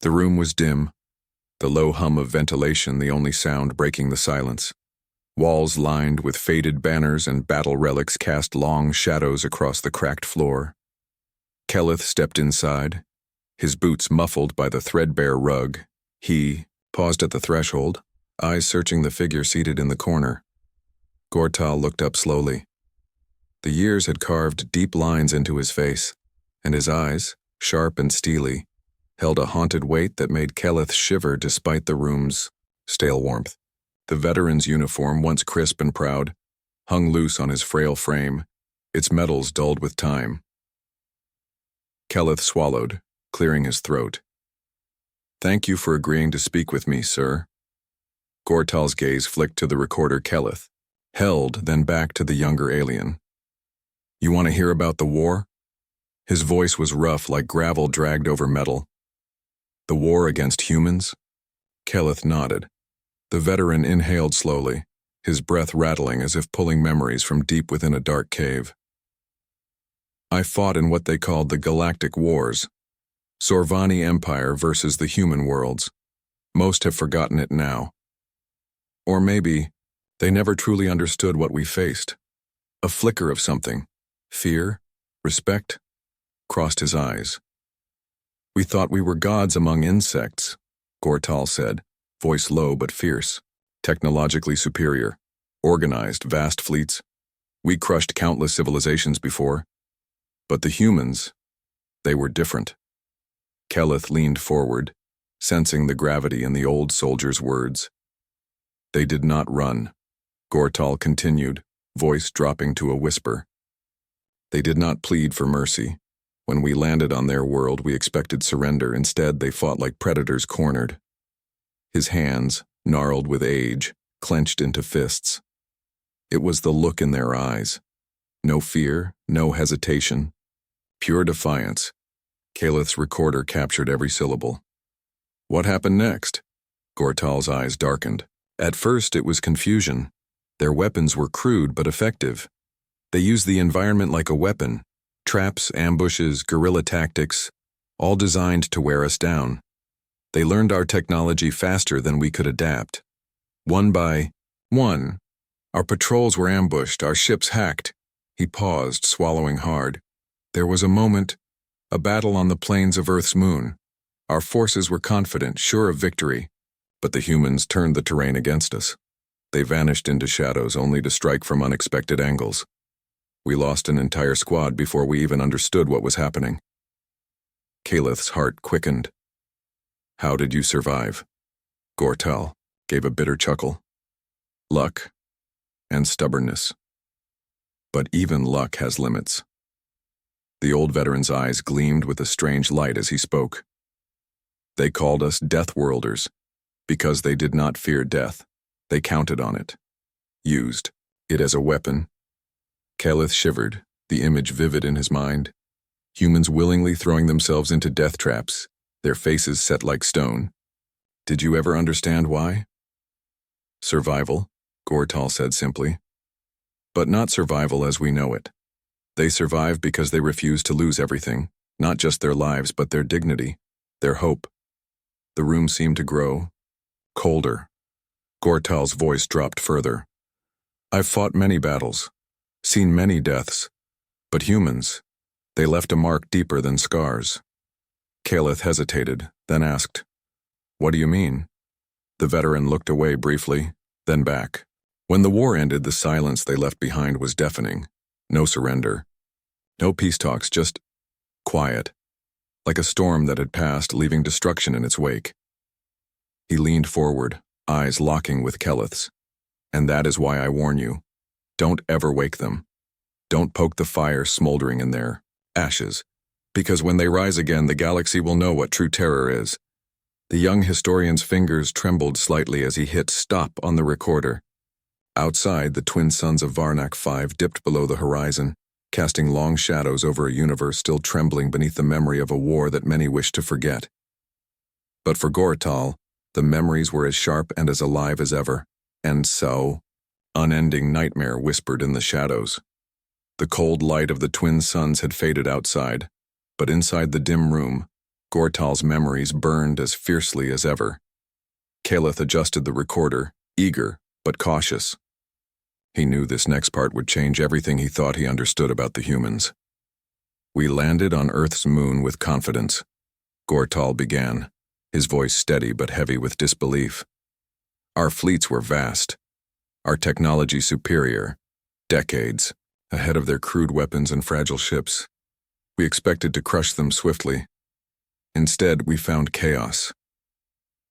The room was dim, the low hum of ventilation the only sound breaking the silence. Walls lined with faded banners and battle relics cast long shadows across the cracked floor. Kelleth stepped inside, his boots muffled by the threadbare rug. He paused at the threshold, eyes searching the figure seated in the corner. Gortal looked up slowly. The years had carved deep lines into his face, and his eyes, sharp and steely, held a haunted weight that made Kelleth shiver despite the room's stale warmth. The veteran's uniform, once crisp and proud, hung loose on his frail frame, its metals dulled with time. Kelleth swallowed, clearing his throat. "Thank you for agreeing to speak with me, sir." Gortal's gaze flicked to the recorder Kelleth, held, then back to the younger alien. "You want to hear about the war?" His voice was rough like gravel dragged over metal. "The war against humans?" Kelleth nodded. The veteran inhaled slowly, his breath rattling as if pulling memories from deep within a dark cave. "I fought in what they called the Galactic Wars. Sorvani Empire versus the human worlds. Most have forgotten it now. Or maybe they never truly understood what we faced. A flicker of something, fear, respect, crossed his eyes. We thought we were gods among insects," Gortal said, voice low but fierce. "Technologically superior, organized vast fleets. We crushed countless civilizations before. But the humans, they were different." Kelleth leaned forward, sensing the gravity in the old soldier's words. "They did not run," Gortal continued, voice dropping to a whisper. "They did not plead for mercy. When we landed on their world, we expected surrender. Instead, they fought like predators cornered." His hands, gnarled with age, clenched into fists. It was the look in their eyes. No fear, no hesitation. Pure defiance. Kelleth's recorder captured every syllable. "What happened next?" Gortal's eyes darkened. "At first, it was confusion. Their weapons were crude but effective. They used the environment like a weapon. Traps, ambushes, guerrilla tactics, all designed to wear us down. They learned our technology faster than we could adapt. One by one, our patrols were ambushed, our ships hacked." He paused, swallowing hard. "There was a moment, a battle on the plains of Earth's moon. Our forces were confident, sure of victory, but the humans turned the terrain against us. They vanished into shadows only to strike from unexpected angles. We lost an entire squad before we even understood what was happening." Kelleth's heart quickened. "How did you survive?" Gortal gave a bitter chuckle. "Luck and stubbornness. But even luck has limits." The old veteran's eyes gleamed with a strange light as he spoke. "They called us Death Worlders because they did not fear death. They counted on it, used it as a weapon." Kelleth shivered, the image vivid in his mind. Humans willingly throwing themselves into death traps, their faces set like stone. "Did you ever understand why?" "Survival," Gortal said simply. "But not survival as we know it. They survive because they refuse to lose everything, not just their lives but their dignity, their hope." The room seemed to grow colder. Gortal's voice dropped further. "I've fought many battles, seen many deaths, but humans, they left a mark deeper than scars." Kelleth hesitated, then asked, "What do you mean?" The veteran looked away briefly, then back. When the war ended, the silence they left behind was deafening. No surrender. No peace talks, just quiet, like a storm that had passed, leaving destruction in its wake. He leaned forward, eyes locking with Kelleth's. "And that is why I warn you. Don't ever wake them. Don't poke the fire smoldering in their ashes, because when they rise again, the galaxy will know what true terror is." The young historian's fingers trembled slightly as he hit stop on the recorder. Outside, the twin suns of Varnak V dipped below the horizon, casting long shadows over a universe still trembling beneath the memory of a war that many wished to forget. But for Gortal, the memories were as sharp and as alive as ever, and so, unending nightmare whispered in the shadows. The cold light of the twin suns had faded outside, but inside the dim room, Gortal's memories burned as fiercely as ever. Caleth adjusted the recorder, eager but cautious. He knew this next part would change everything he thought he understood about the humans. We landed on Earth's moon with confidence. Gortal began, his voice steady but heavy with disbelief. Our fleets were vast, our technology superior, decades ahead of their crude weapons and fragile ships. We expected to crush them swiftly. Instead, we found chaos.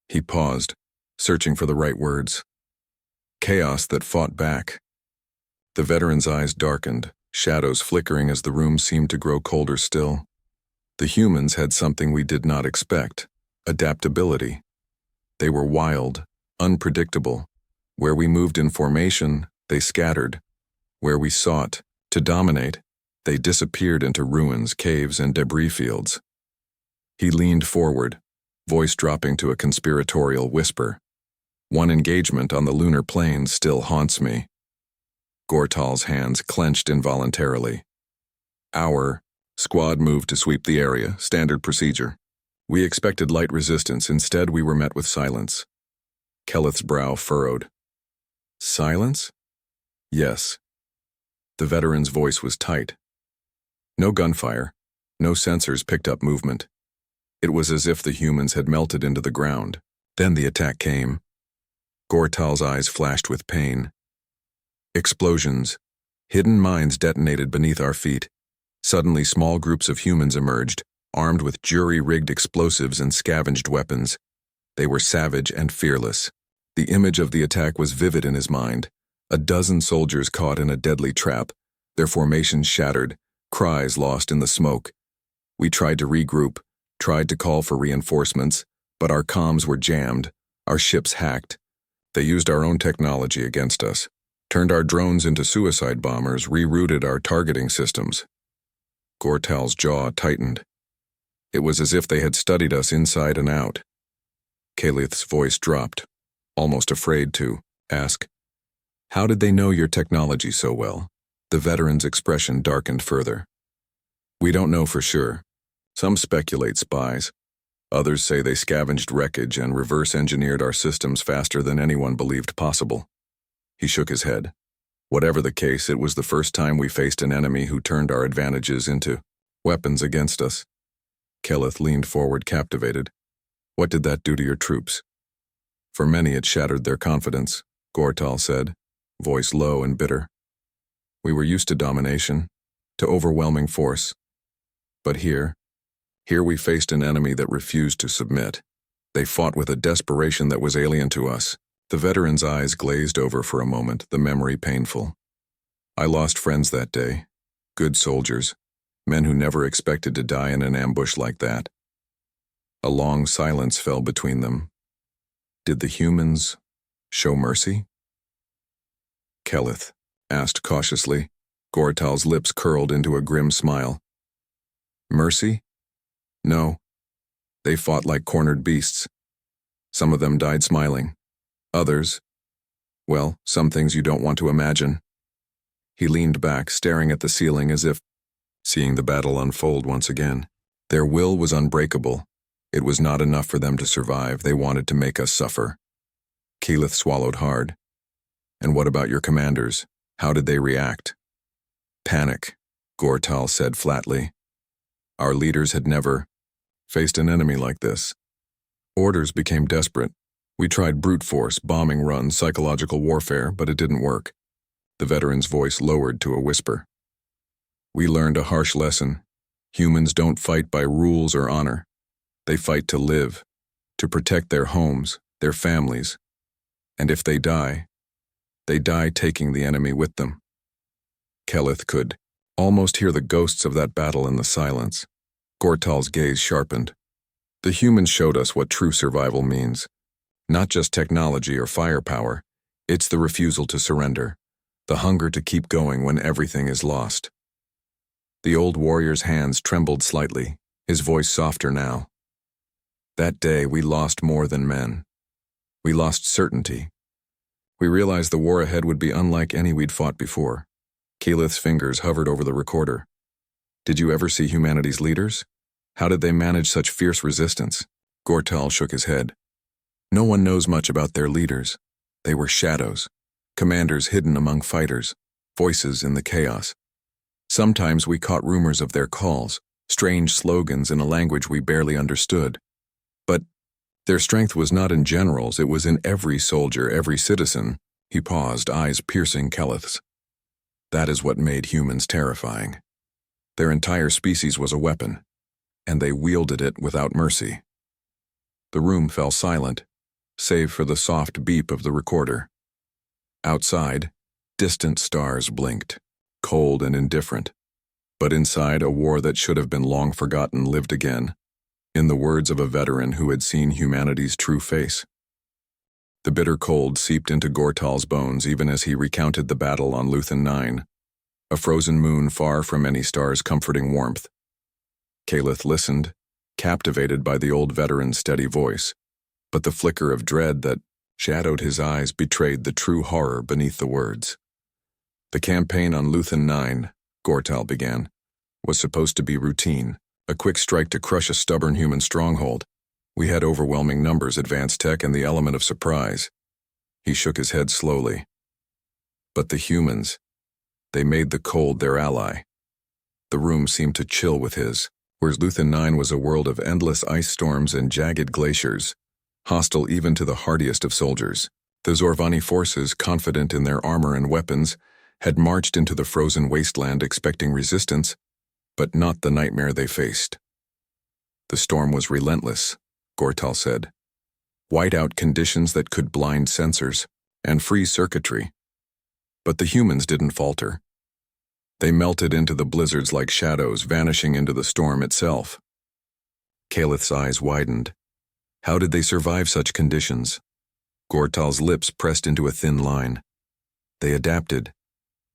He paused, searching for the right words. Chaos that fought back. The veteran's eyes darkened, shadows flickering as the room seemed to grow colder still. The humans had something we did not expect: adaptability. They were wild, unpredictable. Where we moved in formation, they scattered. Where we sought to dominate, they disappeared into ruins, caves, and debris fields. He leaned forward, voice dropping to a conspiratorial whisper. One engagement on the lunar plains still haunts me. Gortal's hands clenched involuntarily. Our squad moved to sweep the area, standard procedure. We expected light resistance, instead we were met with silence. Keleth's brow furrowed. Silence? Yes. The veteran's voice was tight. No gunfire, no sensors picked up movement. It was as if the humans had melted into the ground. Then the attack came. Gortal's eyes flashed with pain. Explosions. Hidden mines detonated beneath our feet. Suddenly, small groups of humans emerged, armed with jury-rigged explosives and scavenged weapons. They were savage and fearless. The image of the attack was vivid in his mind. A dozen soldiers caught in a deadly trap, their formations shattered, cries lost in the smoke. We tried to regroup, tried to call for reinforcements, but our comms were jammed, our ships hacked. They used our own technology against us, turned our drones into suicide bombers, rerouted our targeting systems. Gortal's jaw tightened. It was as if they had studied us inside and out. Caleth's voice dropped, almost afraid to ask, "How did they know your technology so well?" The veteran's expression darkened further. "We don't know for sure. Some speculate spies. Others say they scavenged wreckage and reverse-engineered our systems faster than anyone believed possible." He shook his head. Whatever the case, it was the first time we faced an enemy who turned our advantages into weapons against us. Caleth leaned forward, captivated. "What did that do to your troops?" "For many it shattered their confidence," Gortal said, voice low and bitter. "We were used to domination, to overwhelming force. But here we faced an enemy that refused to submit. They fought with a desperation that was alien to us." The veteran's eyes glazed over for a moment, the memory painful. "I lost friends that day. Good soldiers. Men who never expected to die in an ambush like that." A long silence fell between them. Did the humans show mercy? "Keleth," asked cautiously. Gortal's lips curled into a grim smile. "Mercy? No. They fought like cornered beasts. Some of them died smiling. Others, well, some things you don't want to imagine." He leaned back, staring at the ceiling as if seeing the battle unfold once again. Their will was unbreakable. It was not enough for them to survive. They wanted to make us suffer. Caleth swallowed hard. "And what about your commanders? How did they react?" "Panic," Gortal said flatly. "Our leaders had never faced an enemy like this. Orders became desperate. We tried brute force, bombing runs, psychological warfare, but it didn't work." The veteran's voice lowered to a whisper. "We learned a harsh lesson. Humans don't fight by rules or honor. They fight to live, to protect their homes, their families. And if they die taking the enemy with them." Caleth could almost hear the ghosts of that battle in the silence. Gortal's gaze sharpened. "The humans showed us what true survival means. Not just technology or firepower, it's the refusal to surrender, the hunger to keep going when everything is lost." The old warrior's hands trembled slightly, his voice softer now. "That day we lost more than men. We lost certainty. We realized the war ahead would be unlike any we'd fought before." Caleth's fingers hovered over the recorder. "Did you ever see humanity's leaders? How did they manage such fierce resistance? Gortal shook his head. No one knows much about their leaders. They were shadows, commanders hidden among fighters, voices in the chaos. Sometimes we caught rumors of their calls, strange slogans in a language we barely understood. But their strength was not in generals, it was in every soldier, every citizen. He paused, eyes piercing Keleth's. That is what made humans terrifying. Their entire species was a weapon, and they wielded it without mercy. The room fell silent, save for the soft beep of the recorder. Outside, distant stars blinked, cold and indifferent. But inside, a war that should have been long forgotten lived again, in the words of a veteran who had seen humanity's true face. The bitter cold seeped into Gortal's bones even as he recounted the battle on Luthen 9, a frozen moon far from any star's comforting warmth. Caleth listened, captivated by the old veteran's steady voice, but the flicker of dread that shadowed his eyes betrayed the true horror beneath the words. The campaign on Luthen 9, Gortal began, was supposed to be routine, a quick strike to crush a stubborn human stronghold. We had overwhelming numbers, advanced tech, and the element of surprise. He shook his head slowly. But the humans, they made the cold their ally. The room seemed to chill with his, whereas Luthen 9 was a world of endless ice storms and jagged glaciers, hostile even to the hardiest of soldiers. The Zorvani forces, confident in their armor and weapons, had marched into the frozen wasteland expecting resistance, but not the nightmare they faced. The storm was relentless, Gortal said. Whiteout conditions that could blind sensors and freeze circuitry. But the humans didn't falter. They melted into the blizzards like shadows, vanishing into the storm itself. Caleth's eyes widened. How did they survive such conditions? Gortal's lips pressed into a thin line. They adapted.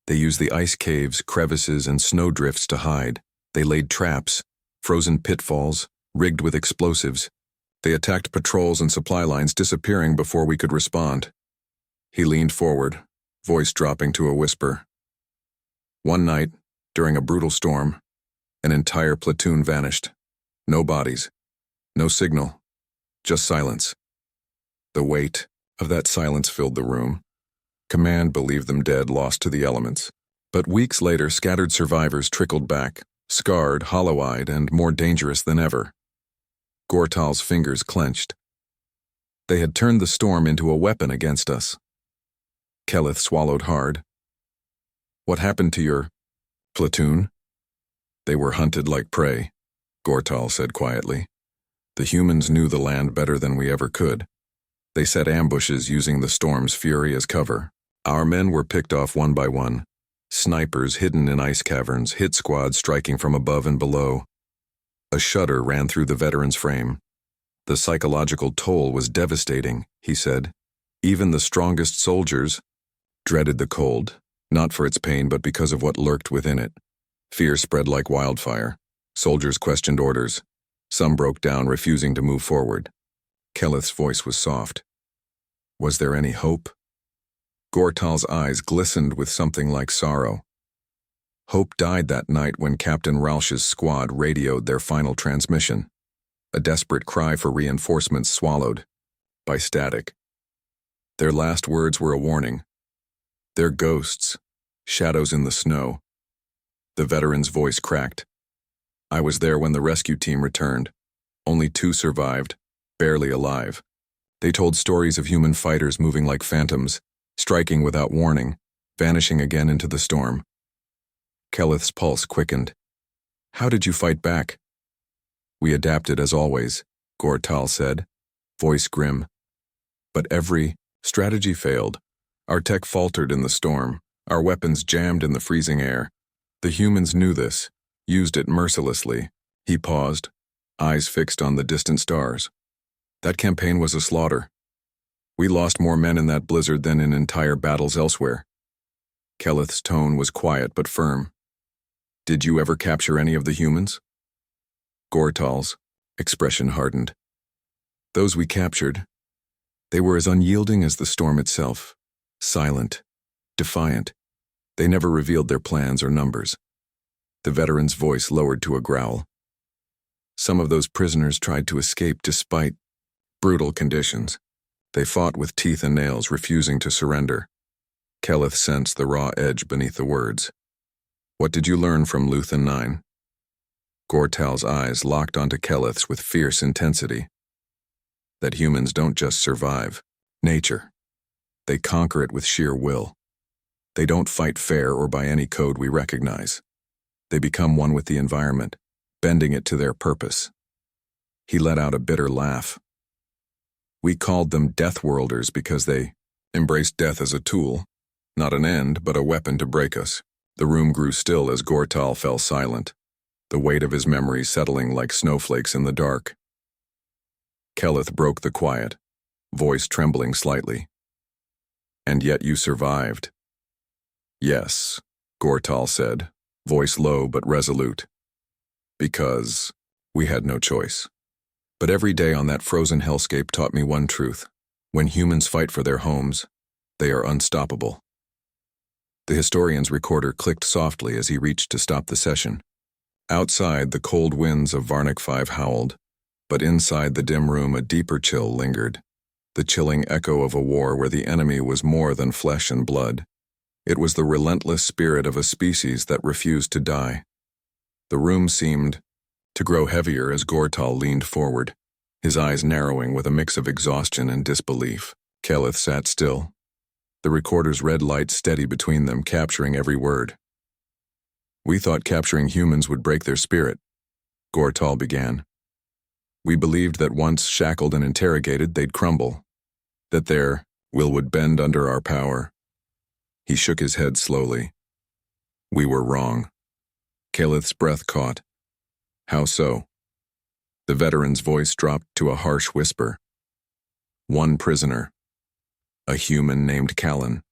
They used the ice caves, crevices, and snowdrifts to hide. They laid traps, frozen pitfalls, rigged with explosives. They attacked patrols and supply lines, disappearing before we could respond. He leaned forward, voice dropping to a whisper. One night, during a brutal storm, an entire platoon vanished. No bodies, no signal, just silence. The weight of that silence filled the room. Command believed them dead, lost to the elements. But weeks later, scattered survivors trickled back, scarred, hollow-eyed, and more dangerous than ever. Gortal's fingers clenched. They had turned the storm into a weapon against us. Keleth swallowed hard. What happened to your platoon? They were hunted like prey, Gortal said quietly. The humans knew the land better than we ever could. They set ambushes using the storm's fury as cover. Our men were picked off one by one. Snipers hidden in ice caverns, hit squads striking from above and below. A shudder ran through the veteran's frame. The psychological toll was devastating, he said. Even the strongest soldiers dreaded the cold, not for its pain but because of what lurked within it. Fear spread like wildfire. Soldiers questioned orders. Some broke down, refusing to move forward. Keleth's voice was soft. Was there any hope? Gortal's eyes glistened with something like sorrow. Hope died that night when Captain Rausch's squad radioed their final transmission, a desperate cry for reinforcements swallowed by static. Their last words were a warning. They're ghosts, shadows in the snow. The veteran's voice cracked. I was there when the rescue team returned. Only 2 survived, barely alive. They told stories of human fighters moving like phantoms, striking without warning, vanishing again into the storm. Keleth's pulse quickened. How did you fight back? We adapted as always, Gortal said, voice grim. But every strategy failed. Our tech faltered in the storm, our weapons jammed in the freezing air. The humans knew this, used it mercilessly. He paused, eyes fixed on the distant stars. That campaign was a slaughter. We lost more men in that blizzard than in entire battles elsewhere. Keleth's tone was quiet but firm. Did you ever capture any of the humans? Gortal's expression hardened. Those we captured, they were as unyielding as the storm itself, silent, defiant. They never revealed their plans or numbers. The veteran's voice lowered to a growl. Some of those prisoners tried to escape despite brutal conditions. They fought with teeth and nails, refusing to surrender. Keleth sensed the raw edge beneath the words. What did you learn from Luthen 9? Gortal's eyes locked onto Keleth's with fierce intensity. That humans don't just survive nature. They conquer it with sheer will. They don't fight fair or by any code we recognize. They become one with the environment, bending it to their purpose. He let out a bitter laugh. We called them Deathworlders because they embraced death as a tool, not an end, but a weapon to break us. The room grew still as Gortal fell silent, the weight of his memories settling like snowflakes in the dark. Keleth broke the quiet, voice trembling slightly. And yet you survived. Yes, Gortal said, voice low but resolute. Because we had no choice. But every day on that frozen hellscape taught me one truth. When humans fight for their homes, they are unstoppable. The historian's recorder clicked softly as he reached to stop the session. Outside, the cold winds of Varnic 5 howled, but inside the dim room a deeper chill lingered, the chilling echo of a war where the enemy was more than flesh and blood. It was the relentless spirit of a species that refused to die. The room seemed to grow heavier as Gortal leaned forward, his eyes narrowing with a mix of exhaustion and disbelief. Keleth sat still, the recorder's red light steady between them, capturing every word. We thought capturing humans would break their spirit, Gortal began. We believed that once shackled and interrogated, they'd crumble, that their will would bend under our power. He shook his head slowly. We were wrong. Keleth's breath caught. How so? The veteran's voice dropped to a harsh whisper. One prisoner. A human named Callan.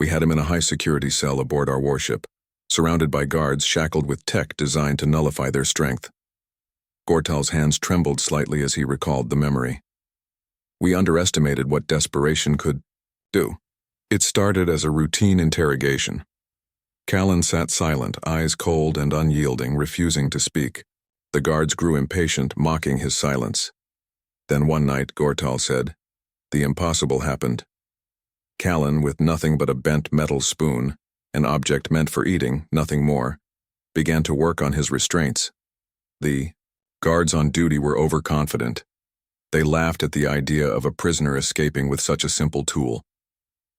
We had him in a high-security cell aboard our warship, surrounded by guards shackled with tech designed to nullify their strength. Gortal's hands trembled slightly as he recalled the memory. We underestimated what desperation could do. It started as a routine interrogation. Callan sat silent, eyes cold and unyielding, refusing to speak. The guards grew impatient, mocking his silence. Then one night, Gortal said, the impossible happened. Callan, with nothing but a bent metal spoon, an object meant for eating, nothing more, began to work on his restraints. The guards on duty were overconfident. They laughed at the idea of a prisoner escaping with such a simple tool.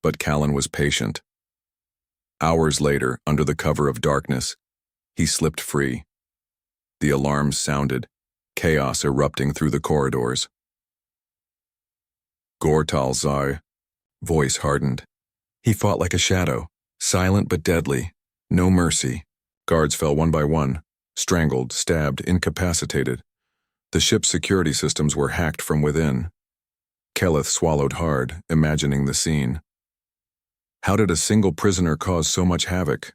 But Callan was patient. Hours later, under the cover of darkness, he slipped free. The alarms sounded, chaos erupting through the corridors. Gortal's voice hardened. He fought like a shadow, silent but deadly, no mercy. Guards fell one by one, strangled, stabbed, incapacitated. The ship's security systems were hacked from within. Keleth swallowed hard, imagining the scene. How did a single prisoner cause so much havoc?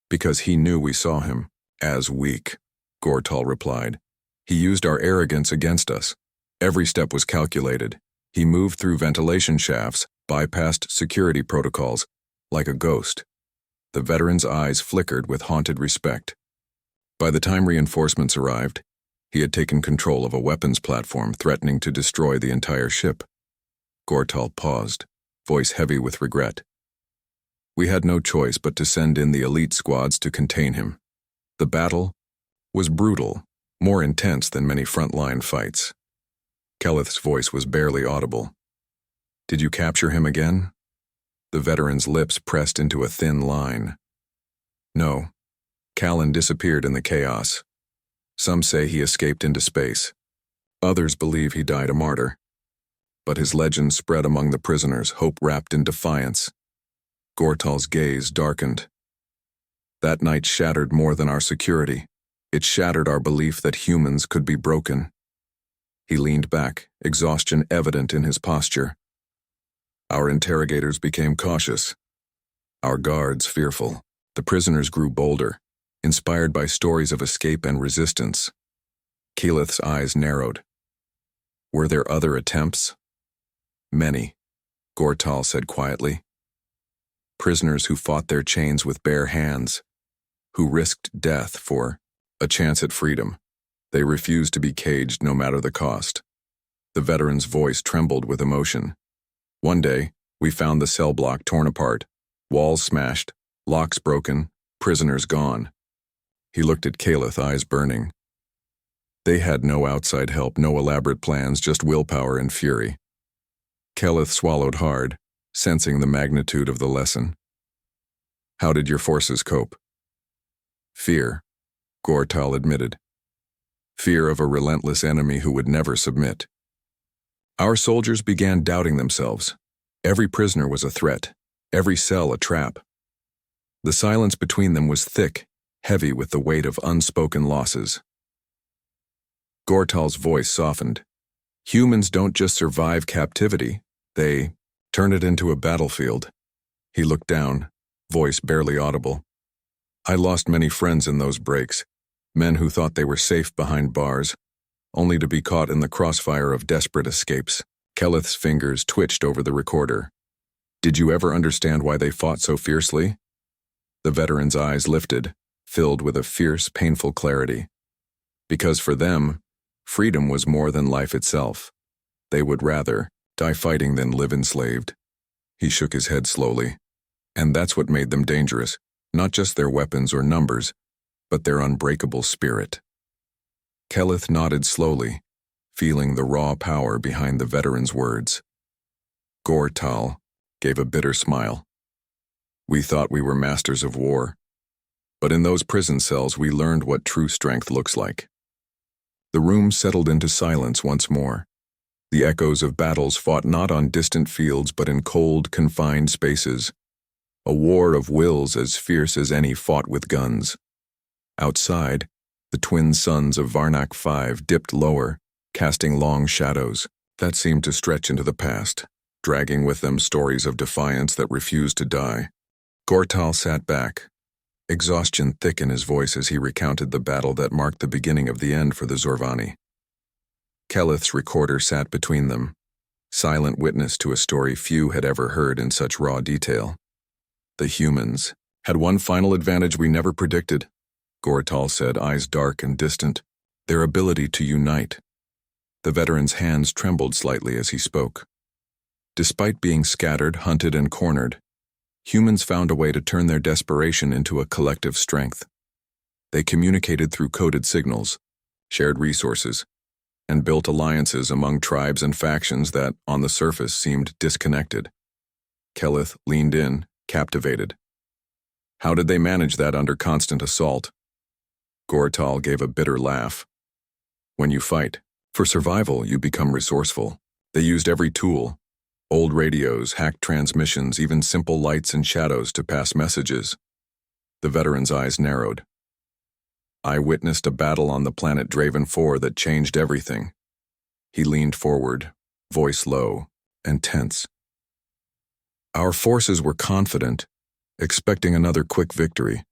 Because he knew we saw him as weak, Gortal replied. He used our arrogance against us. Every step was calculated. He moved through ventilation shafts, bypassed security protocols, like a ghost. The veteran's eyes flickered with haunted respect. By the time reinforcements arrived, he had taken control of a weapons platform threatening to destroy the entire ship. Gortal paused, voice heavy with regret. We had no choice but to send in the elite squads to contain him. The battle was brutal, more intense than many frontline fights. Keleth's voice was barely audible. Did you capture him again? The veteran's lips pressed into a thin line. No. Callan disappeared in the chaos. Some say he escaped into space. Others believe he died a martyr. But his legend spread among the prisoners, hope wrapped in defiance. Gortal's gaze darkened. That night shattered more than our security. It shattered our belief that humans could be broken. He leaned back, exhaustion evident in his posture. Our interrogators became cautious. Our guards fearful. The prisoners grew bolder, inspired by stories of escape and resistance. Keleth's eyes narrowed. Were there other attempts? Many, Gortal said quietly. Prisoners who fought their chains with bare hands, who risked death for a chance at freedom. They refused to be caged no matter the cost. The veteran's voice trembled with emotion. One day, we found the cell block torn apart, walls smashed, locks broken, prisoners gone. He looked at Caliph, eyes burning. They had no outside help, no elaborate plans, just willpower and fury. Caliph swallowed hard, sensing the magnitude of the lesson. How did your forces cope? Fear, Gortal admitted. Fear of a relentless enemy who would never submit. Our soldiers began doubting themselves. Every prisoner was a threat, every cell a trap. The silence between them was thick, heavy with the weight of unspoken losses. Gortal's voice softened. Humans don't just survive captivity, they turn it into a battlefield. He looked down, voice barely audible. I lost many friends in those breaks, men who thought they were safe behind bars, only to be caught in the crossfire of desperate escapes. Kelith's fingers twitched over the recorder. Did you ever understand why they fought so fiercely? The veteran's eyes lifted, filled with a fierce, painful clarity. Because for them, freedom was more than life itself. They would rather die fighting than live enslaved. He shook his head slowly. And that's what made them dangerous, not just their weapons or numbers, but their unbreakable spirit. Kelith nodded slowly, feeling the raw power behind the veteran's words. Gortal gave a bitter smile. We thought we were masters of war, but in those prison cells we learned what true strength looks like. The room settled into silence once more. The echoes of battles fought not on distant fields but in cold, confined spaces. A war of wills as fierce as any fought with guns. Outside, the twin suns of Varnak V dipped lower, casting long shadows that seemed to stretch into the past, dragging with them stories of defiance that refused to die. Gortal sat back, exhaustion thick in his voice as he recounted the battle that marked the beginning of the end for the Zorvani. Kelith's recorder sat between them, silent witness to a story few had ever heard in such raw detail. The humans had one final advantage we never predicted, Gortal said, eyes dark and distant, their ability to unite. The veteran's hands trembled slightly as he spoke. Despite being scattered, hunted, and cornered, humans found a way to turn their desperation into a collective strength. They communicated through coded signals, shared resources, and built alliances among tribes and factions that, on the surface, seemed disconnected. Kelith leaned in, captivated. How did they manage that under constant assault? Gortal gave a bitter laugh. When you fight, for survival you become resourceful. They used every tool, old radios, hacked transmissions, even simple lights and shadows to pass messages. The veteran's eyes narrowed. I witnessed a battle on the planet Draven IV that changed everything. He leaned forward, voice low and tense. Our forces were confident, expecting another quick victory.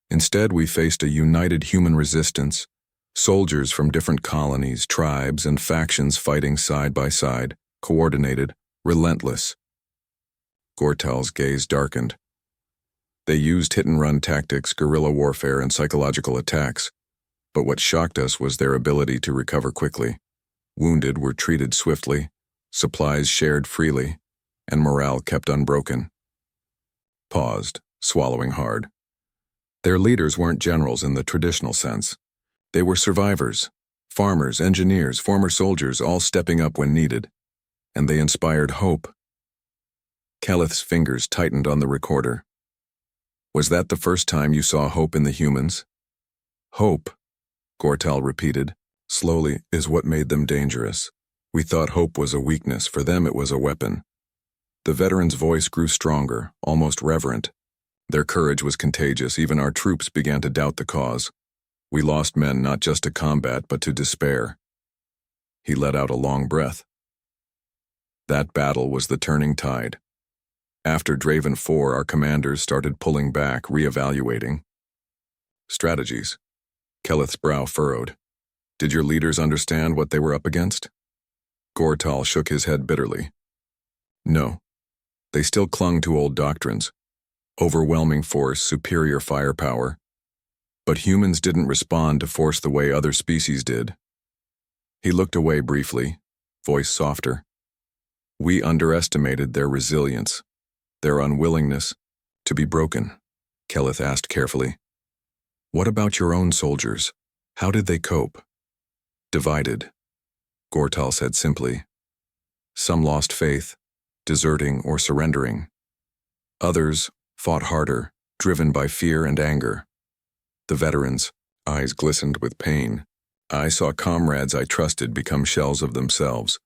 Instead, we faced a united human resistance, soldiers from different colonies, tribes, and factions fighting side by side, coordinated, relentless. Gortal's gaze darkened. They used hit-and-run tactics, guerrilla warfare, and psychological attacks, but what shocked us was their ability to recover quickly. Wounded were treated swiftly, supplies shared freely, and morale kept unbroken. Paused, swallowing hard. Their leaders weren't generals in the traditional sense. They were survivors, farmers, engineers, former soldiers, all stepping up when needed. And they inspired hope. Kelith's fingers tightened on the recorder. Was that the first time you saw hope in the humans? Hope, Gortal repeated, slowly, is what made them dangerous. We thought hope was a weakness, for them it was a weapon. The veteran's voice grew stronger, almost reverent. Their courage was contagious, even our troops began to doubt the cause. We lost men not just to combat, but to despair. He let out a long breath. That battle was the turning tide. After Draven IV, our commanders started pulling back, reevaluating strategies. Kelith's brow furrowed. Did your leaders understand what they were up against? Gortal shook his head bitterly. No. They still clung to old doctrines. Overwhelming force, superior firepower. But humans didn't respond to force the way other species did. He looked away briefly, voice softer. We underestimated their resilience, their unwillingness to be broken. Keleth asked carefully. What about your own soldiers? How did they cope? Divided, Gortal said simply. Some lost faith, deserting or surrendering. Others fought harder, driven by fear and anger. The veterans' eyes glistened with pain. I saw comrades I trusted become shells of themselves,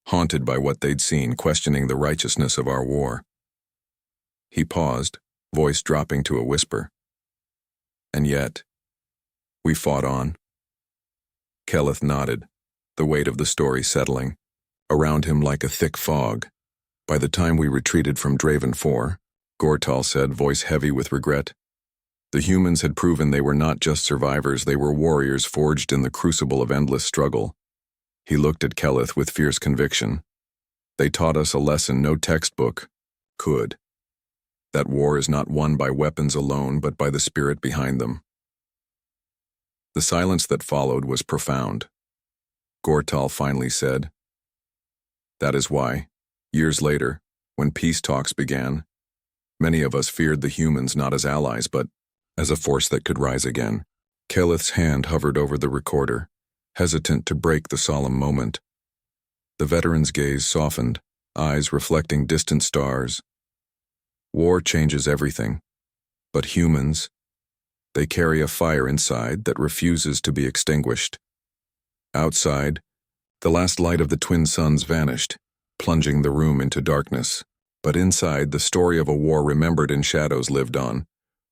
haunted by what they'd seen, questioning the righteousness of our war. He paused, voice dropping to a whisper. And yet, we fought on. Keleth nodded, the weight of the story settling around him like a thick fog. By the time we retreated from Draven 4, Gortal said, voice heavy with regret, the humans had proven they were not just survivors, they were warriors forged in the crucible of endless struggle. He looked at Keleth with fierce conviction. They taught us a lesson no textbook could. That war is not won by weapons alone, but by the spirit behind them. The silence that followed was profound. Gortal finally said, that is why, years later, when peace talks began, many of us feared the humans not as allies, but as a force that could rise again. Keleth's hand hovered over the recorder, hesitant to break the solemn moment. The veteran's gaze softened, eyes reflecting distant stars. War changes everything, but humans, they carry a fire inside that refuses to be extinguished. Outside, the last light of the twin suns vanished, plunging the room into darkness. But inside, the story of a war remembered in shadows lived on,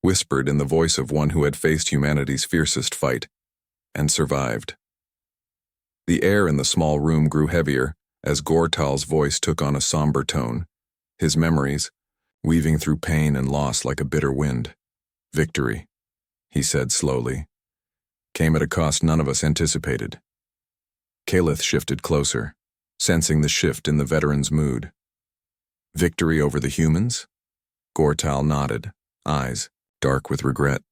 whispered in the voice of one who had faced humanity's fiercest fight, and survived. The air in the small room grew heavier as Gortal's voice took on a somber tone, his memories, weaving through pain and loss like a bitter wind. Victory, he said slowly, came at a cost none of us anticipated. Keleth shifted closer, sensing the shift in the veteran's mood. Victory over the humans? Gortal nodded, eyes dark with regret.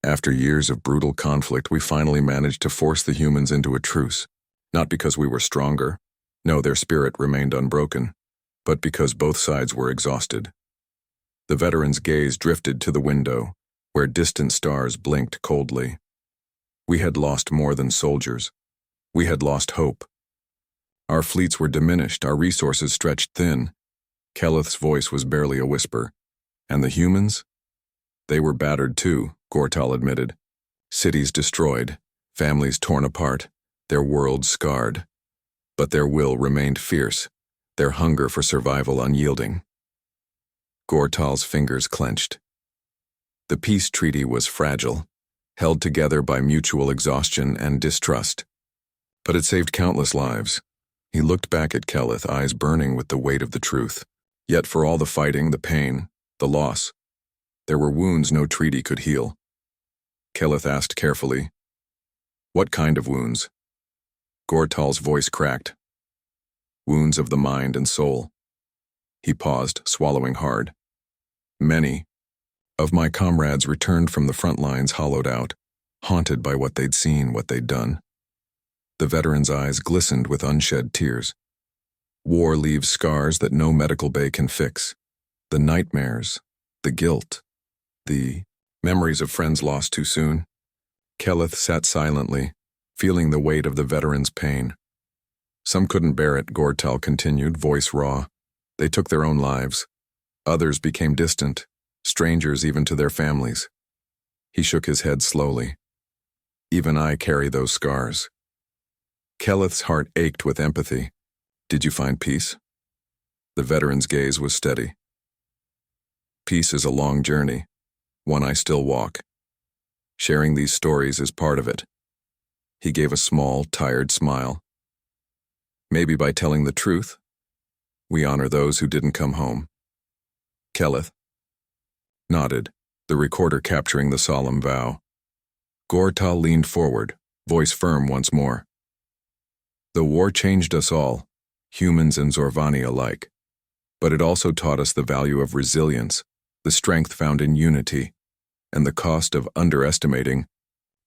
After years of brutal conflict, we finally managed to force the humans into a truce, not because we were stronger, no, their spirit remained unbroken, but because both sides were exhausted. The veteran's gaze drifted to the window, where distant stars blinked coldly. We had lost more than soldiers. We had lost hope. Our fleets were diminished, our resources stretched thin. Keleth's voice was barely a whisper. And the humans? They were battered too, Gortal admitted. Cities destroyed, families torn apart, their worlds scarred. But their will remained fierce, their hunger for survival unyielding. Gortal's fingers clenched. The peace treaty was fragile, held together by mutual exhaustion and distrust. But it saved countless lives. He looked back at Keleth, eyes burning with the weight of the truth. Yet for all the fighting, the pain, the loss, there were wounds no treaty could heal. Keleth asked carefully, what kind of wounds? Gortal's voice cracked. Wounds of the mind and soul. He paused, swallowing hard. Many of my comrades returned from the front lines hollowed out, haunted by what they'd seen, what they'd done. The veteran's eyes glistened with unshed tears. War leaves scars that no medical bay can fix. The nightmares, the guilt, the memories of friends lost too soon. Keleth sat silently, feeling the weight of the veteran's pain. Some couldn't bear it, Gortal continued, voice raw. They took their own lives. Others became distant, strangers even to their families. He shook his head slowly. Even I carry those scars. Keleth's heart ached with empathy. Did you find peace? The veteran's gaze was steady. Peace is a long journey, one I still walk. Sharing these stories is part of it. He gave a small, tired smile. Maybe by telling the truth, we honor those who didn't come home. Keleth nodded, the recorder capturing the solemn vow. Gortal leaned forward, voice firm once more. The war changed us all, humans and Zorvani alike. But it also taught us the value of resilience, the strength found in unity. and the cost of underestimating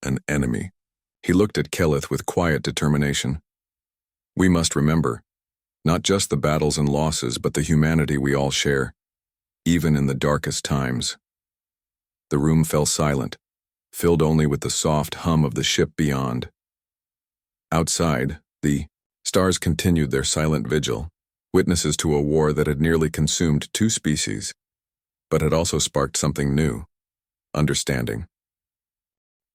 an enemy. He looked at Keleth with quiet determination. We must remember, not just the battles and losses, but the humanity we all share, even in the darkest times. The room fell silent, filled only with the soft hum of the ship beyond. Outside, the stars continued their silent vigil, witnesses to a war that had nearly consumed two species, but had also sparked something new: understanding.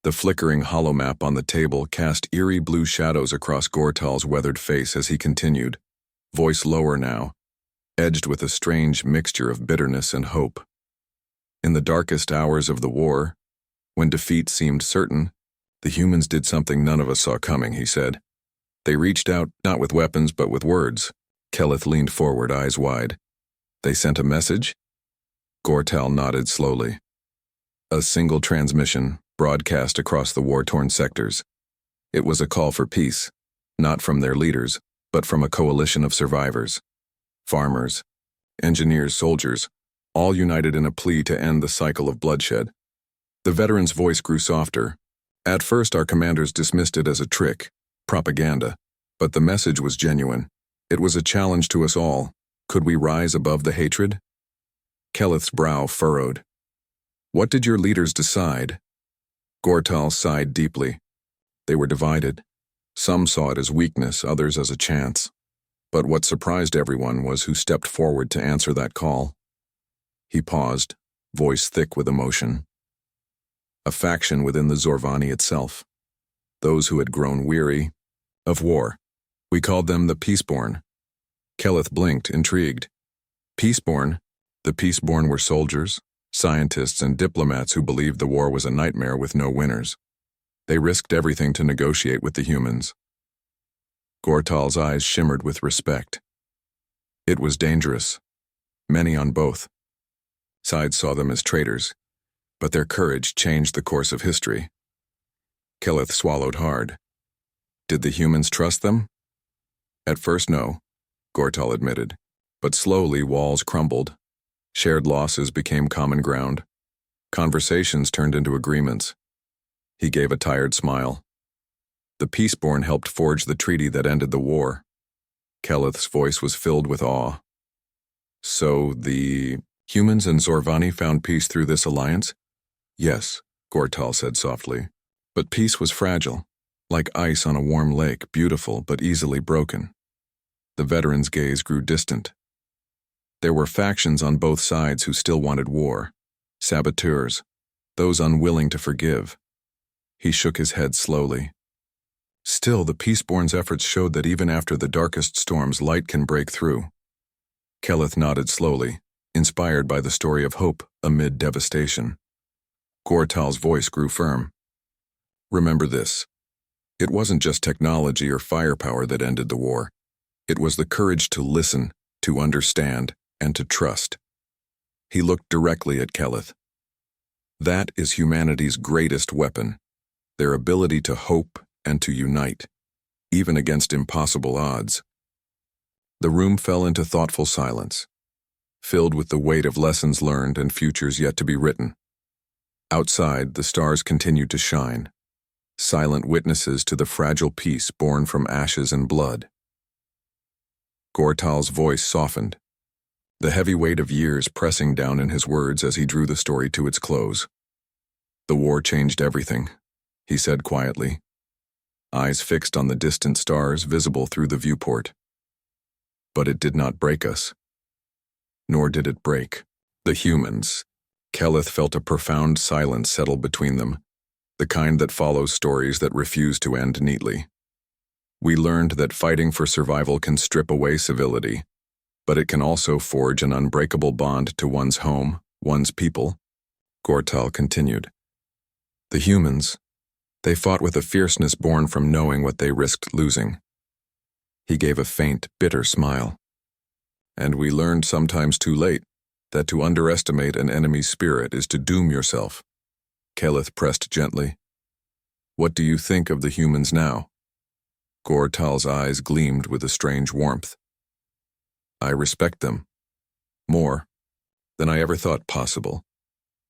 The flickering holomap on the table cast eerie blue shadows across Gortal's weathered face as he continued, voice lower now, edged with a strange mixture of bitterness and hope. In the darkest hours of the war, when defeat seemed certain, the humans did something none of us saw coming, he said. They reached out, not with weapons, but with words. Keleth leaned forward, eyes wide. They sent a message? Gortal nodded slowly. A single transmission, broadcast across the war-torn sectors. It was a call for peace, not from their leaders, but from a coalition of survivors. Farmers, engineers, soldiers, all united in a plea to end the cycle of bloodshed. The veteran's voice grew softer. At first, our commanders dismissed it as a trick, propaganda, but the message was genuine. It was a challenge to us all. Could we rise above the hatred? Keleth's brow furrowed. What did your leaders decide? Gortal sighed deeply. They were divided. Some saw it as weakness, others as a chance. But what surprised everyone was who stepped forward to answer that call. He paused, voice thick with emotion. A faction within the Zorvani itself. Those who had grown weary of war. We called them the Peaceborn. Keleth blinked, intrigued. Peaceborn? The Peaceborn were soldiers, scientists, and diplomats who believed the war was a nightmare with no winners. They risked everything to negotiate with the humans. Gortal's eyes shimmered with respect. It was dangerous. Many on both sides saw them as traitors, but their courage changed the course of history. Keleth swallowed hard. Did the humans trust them? At first, no, Gortal admitted, but slowly walls crumbled. Shared losses became common ground. Conversations turned into agreements. He gave a tired smile. The Peaceborn helped forge the treaty that ended the war. Keleth's voice was filled with awe. So the humans and Zorvani found peace through this alliance? Yes, Gortal said softly. But peace was fragile, like ice on a warm lake, beautiful but easily broken. The veteran's gaze grew distant. There were factions on both sides who still wanted war. Saboteurs, those unwilling to forgive. He shook his head slowly. Still, the Peaceborn's efforts showed that even after the darkest storms, light can break through. Keleth nodded slowly, inspired by the story of hope amid devastation. Gortal's voice grew firm. Remember this. It wasn't just technology or firepower that ended the war. It was the courage to listen, to understand, and to trust. He looked directly at Keleth. That is humanity's greatest weapon, their ability to hope and to unite, even against impossible odds. The room fell into thoughtful silence, filled with the weight of lessons learned and futures yet to be written. Outside, the stars continued to shine, silent witnesses to the fragile peace born from ashes and blood. Gortal's voice softened, the heavy weight of years pressing down in his words as he drew the story to its close. The war changed everything, he said quietly, eyes fixed on the distant stars visible through the viewport. But it did not break us. Nor did it break the humans. Keleth felt a profound silence settle between them, the kind that follows stories that refuse to end neatly. We learned that fighting for survival can strip away civility, but it can also forge an unbreakable bond to one's home, one's people. Gortal continued. The humans, they fought with a fierceness born from knowing what they risked losing. He gave a faint, bitter smile. And we learned sometimes too late that to underestimate an enemy's spirit is to doom yourself. Keleth pressed gently. What do you think of the humans now? Gortal's eyes gleamed with a strange warmth. I respect them. More than I ever thought possible.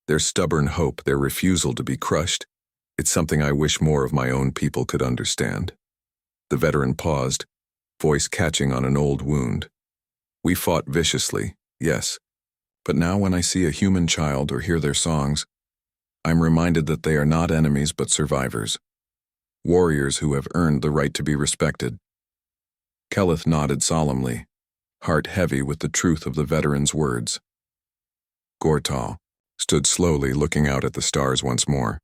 Their stubborn hope, their refusal to be crushed. It's something I wish more of my own people could understand. The veteran paused, voice catching on an old wound. We fought viciously, yes, but now when I see a human child or hear their songs, I'm reminded that they are not enemies but survivors. Warriors who have earned the right to be respected. Keleth nodded solemnly, heart heavy with the truth of the veteran's words. Gortal stood slowly looking out at the stars once more.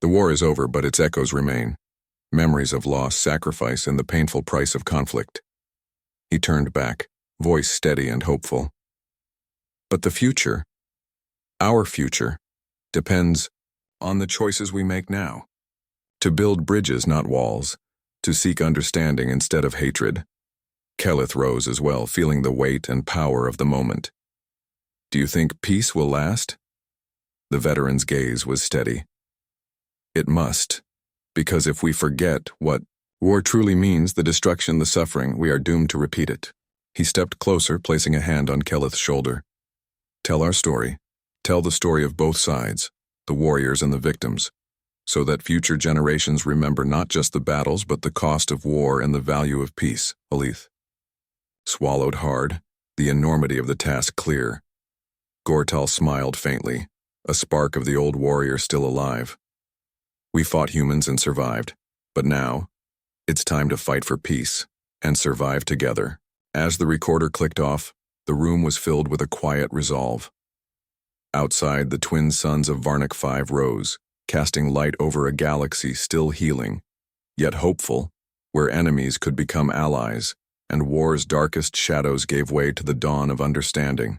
The war is over, but its echoes remain. Memories of loss, sacrifice, and the painful price of conflict. He turned back, voice steady and hopeful. But the future, our future, depends on the choices we make now. To build bridges, not walls. To seek understanding instead of hatred. Keleth rose as well, feeling the weight and power of the moment. Do you think peace will last? The veteran's gaze was steady. It must, because if we forget what war truly means, the destruction, the suffering, we are doomed to repeat it. He stepped closer, placing a hand on Keleth's shoulder. Tell our story. Tell the story of both sides, the warriors and the victims, so that future generations remember not just the battles but the cost of war and the value of peace. Alith swallowed hard, the enormity of the task clear. Gortal smiled faintly, a spark of the old warrior still alive. We fought humans and survived, but now, it's time to fight for peace and survive together. As the recorder clicked off, the room was filled with a quiet resolve. Outside, the twin suns of Varnic 5 rose, casting light over a galaxy still healing, yet hopeful, where enemies could become allies, and war's darkest shadows gave way to the dawn of understanding.